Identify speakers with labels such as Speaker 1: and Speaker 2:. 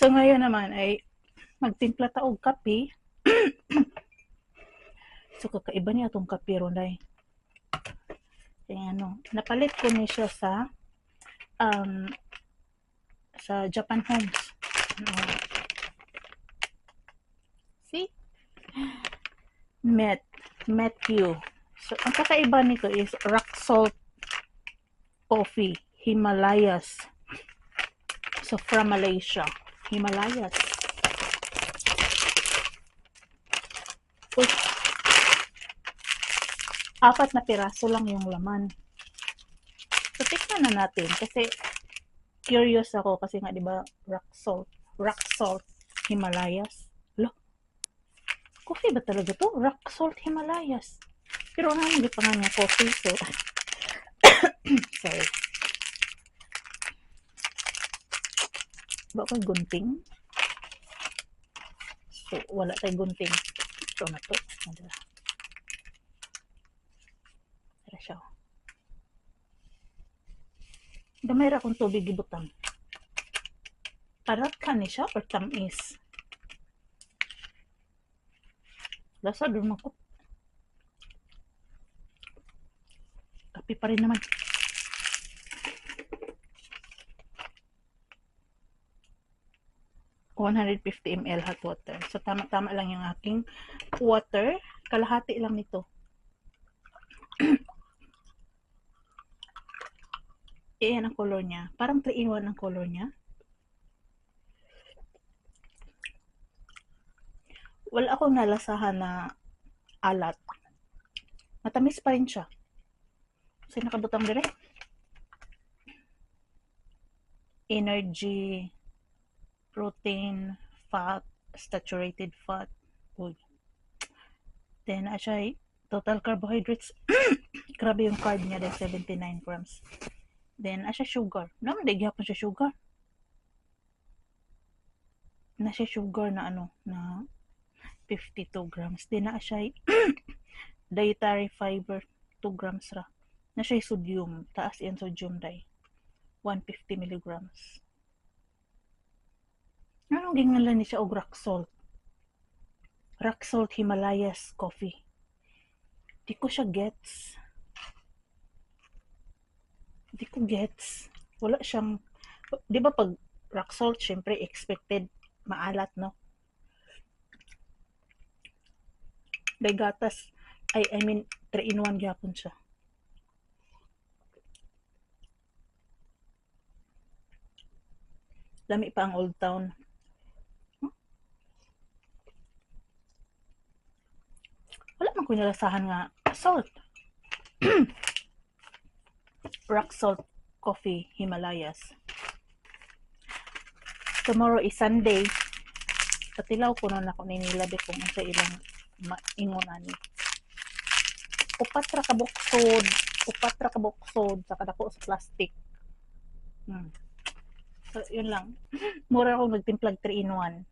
Speaker 1: So ngayon naman ay magtimpla ta og kape. So kakaiba niya itong kape ronday. Kaya napalit ko ni siya sa Japan Homes. See? Metyu. So ang kakaiba nito is rock salt coffee, Himalayas. So from Malaysia, Himalayas. Uy, 4 na piraso lang yung laman. So tikman na natin kasi curious ako kasi nga 'di ba rock salt Himalayas. Lo. Coffee ba talaga to? Rock salt Himalayas. Pero hindi pa nga niya coffee so sorry. Ba ko gunting? So wala tay gunting. Ito na to. Tara siya. Damay ra kong tubig gibutang. Parat ka ni siya or tamis? Lasa doon ako. Kape pa rin naman. $150 ml hot water. So tama-tama lang yung aking water. Kalahati lang nito. Iyan ang color niya. Parang 3-in-1 ang color niya. Wala akong nalasahan na alat. Matamis pa rin siya. Kasi nakabutang dire. Energy, protein, fat, saturated fat. Uy. Then, siya total carbohydrates. Grabe yung carb niya dahil 79 grams. Then, siya sugar. Naman, di gihapon siya sugar. Na siya sugar na na 52 grams. Then, siya dietary fiber 2 grams ra. Na siya sodium. Taas yan sodium dahil 150 milligrams. Anong gingalan ni siya og rock salt? Rock salt Himalayas coffee. Di ko siya gets. Wala siyang, di ba pag rock salt, syempre expected maalat, no? Day gatas, I mean, 3-in-1 gyapon siya. Lami pa ang Old Town. Wala man ko nalasahan nga salt. Rock salt coffee Himalayas. Tomorrow is Sunday. Patilaw ko na ako ninilabi kung sa ilang maingon ani. Upat ra ka buksod sa kadako sa plastic. So, yun lang. Mura akong nagtimplag 3-in-1.